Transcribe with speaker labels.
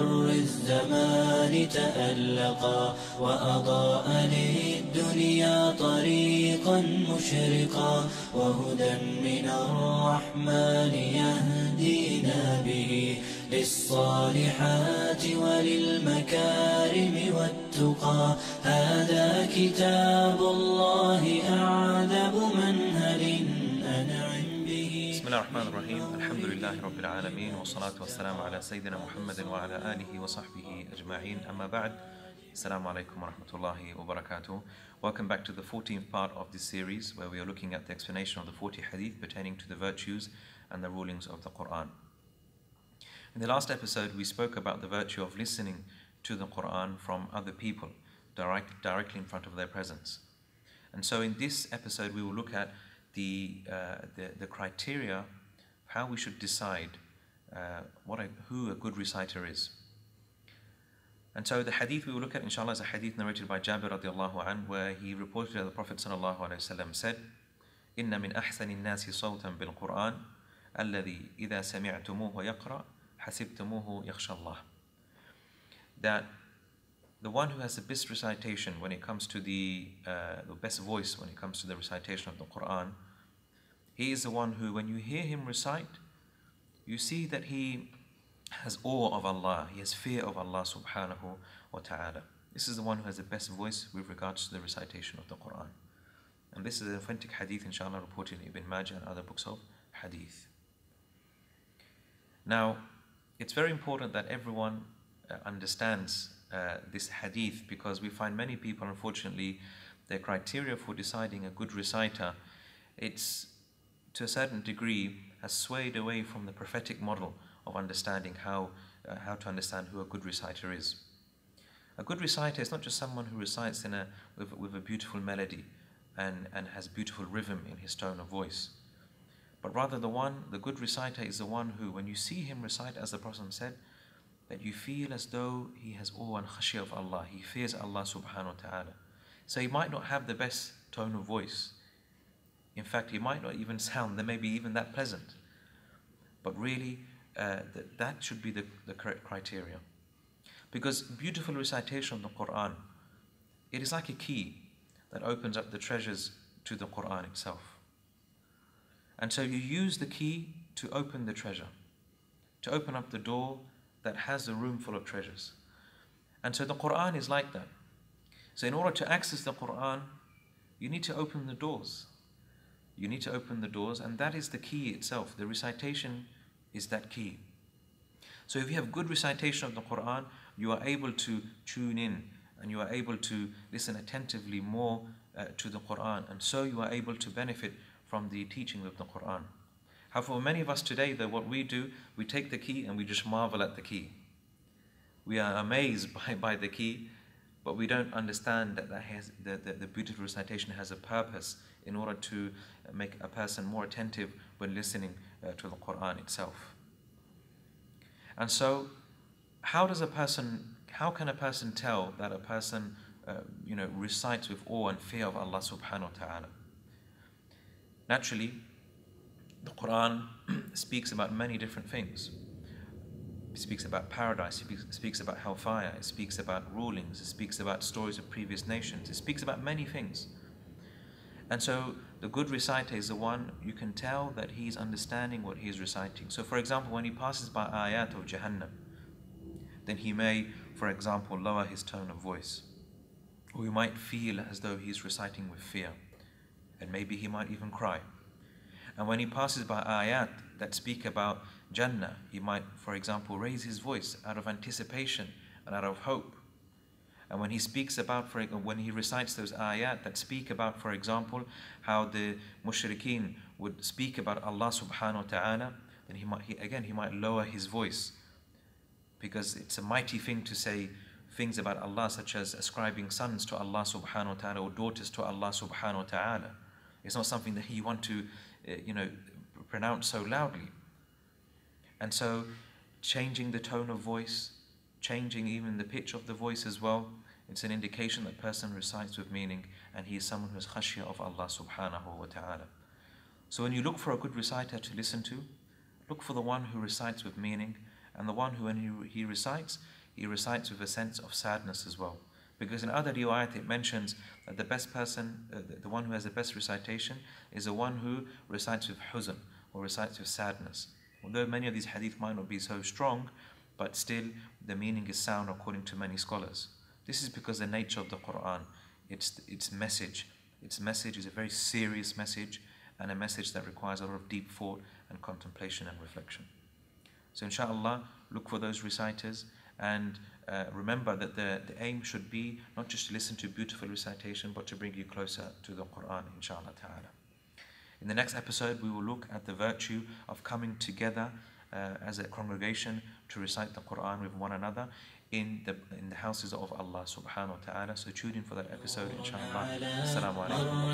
Speaker 1: مر الزمان تألقا وأضاء للدنيا طريقا مشرقا وهدى من الرحمن يهدينا به للصالحات وللمكارم والتقى هذا كتاب الله أعذب منهل أنعم به.
Speaker 2: بسم الله الرحمن الرحيم. الحمد لله رب العالمين والصلاة والسلام على سيدنا محمد وعلى آله وصحبه أجمعين. أما بعد. Assalamu alaikum wa rahmatullahi wa barakatuh. Welcome back to the 14th part of this series where we are looking at the explanation of the 40 hadith pertaining to the virtues and the rulings of the Qur'an. In the last episode we spoke about the virtue of listening to the Qur'an from other people directly in front of their presence. And so in this episode we will look at the criteria of how we should decide who a good reciter is. And so the hadith we will look at inshallah is a hadith narrated by Jābir radiallahu anhu, where he reported that the Prophet sallallahu alayhi wa sallam said, إِنَّ مِنْ أَحْسَنِ النَّاسِ صَوْتًا بِالْقُرْآنِ الَّذِي إِذَا سَمِعْتُمُوهُ يَقْرَأ حَسِبْتُمُوهُ يَخْشَى اللَّهِ. That the one who has the best recitation when it comes to the best voice when it comes to the recitation of the Qur'an, he is the one who, when you hear him recite, you see that he has awe of Allah, he has fear of Allah subhanahu wa ta'ala. This is the one who has the best voice with regards to the recitation of the Qur'an. And this is an authentic hadith inshallah reported in Ibn Majah and other books of Hadith. Now, it's very important that everyone understands this hadith, because we find many people, unfortunately, their criteria for deciding a good reciter, it's to a certain degree has swayed away from the prophetic model of understanding how to understand who a good reciter is. A good reciter is not just someone who recites with a beautiful melody and has beautiful rhythm in his tone of voice, but rather the good reciter is the one who, when you see him recite, as the Prophet said, that you feel as though he has awe and khashya of Allah, he fears Allah subhanahu wa ta'ala. So he might not have the best tone of voice. In fact, he might not even sound maybe even that pleasant, but really that should be the correct criteria. Because beautiful recitation of the Qur'an, it is like a key that opens up the treasures to the Qur'an itself. And so you use the key to open the treasure, to open up the door that has a room full of treasures. And so the Qur'an is like that. So in order to access the Qur'an, you need to open the doors. You need to open the doors, and that is the key itself. The recitation is that key. So if you have good recitation of the Qur'an, you are able to tune in and you are able to listen attentively more to the Qur'an, and so you are able to benefit from the teaching of the Qur'an. However, for many of us today, what we do, we take the key and we just marvel at the key. We are amazed by the key, but we don't understand that the beautiful recitation has a purpose in order to make a person more attentive when listening to the Qur'an itself. And so, how can a person tell that a person recites with awe and fear of Allah subhanahu wa ta'ala? Naturally, the Qur'an speaks about many different things. It speaks about paradise, it speaks about hellfire, it speaks about rulings, it speaks about stories of previous nations, it speaks about many things. And so the good reciter is the one you can tell that he is understanding what he is reciting. So for example, when he passes by ayat of Jahannam, then he may, for example, lower his tone of voice. Or he might feel as though he is reciting with fear, and maybe he might even cry. And when he passes by ayat that speak about Jannah, he might, for example, raise his voice out of anticipation and out of hope. And when he speaks about, when he recites those ayat that speak about, for example, how the mushrikeen would speak about Allah subhanahu wa ta'ala, then he might lower his voice, because it's a mighty thing to say things about Allah, such as ascribing sons to Allah subhanahu wa ta'ala or daughters to Allah subhanahu wa ta'ala. It's not something that you want to pronounce so loudly. And so changing the tone of voice, changing even the pitch of the voice as well, it's an indication that person recites with meaning, and he is someone who has khashya of Allah subhanahu wa ta'ala. So when you look for a good reciter to listen to, look for the one who recites with meaning And the one who, when he recites with a sense of sadness as well. Because in other riwayat it mentions that the best person, the one who has the best recitation, is the one who recites with huzn, or recites with sadness. Although many of these hadith might not be so strong, but still the meaning is sound according to many scholars. This is because the nature of the Qur'an, its message is a very serious message, and a message that requires a lot of deep thought and contemplation and reflection. So inshallah, look for those reciters, and remember that the aim should be not just to listen to beautiful recitation, but to bring you closer to the Qur'an, inshallah ta'ala. In the next episode, we will look at the virtue of coming together as a congregation to recite the Qur'an with one another in the houses of Allah subhanahu wa ta'ala. So tune in for that episode, inshallah. Assalamu
Speaker 1: alaikum.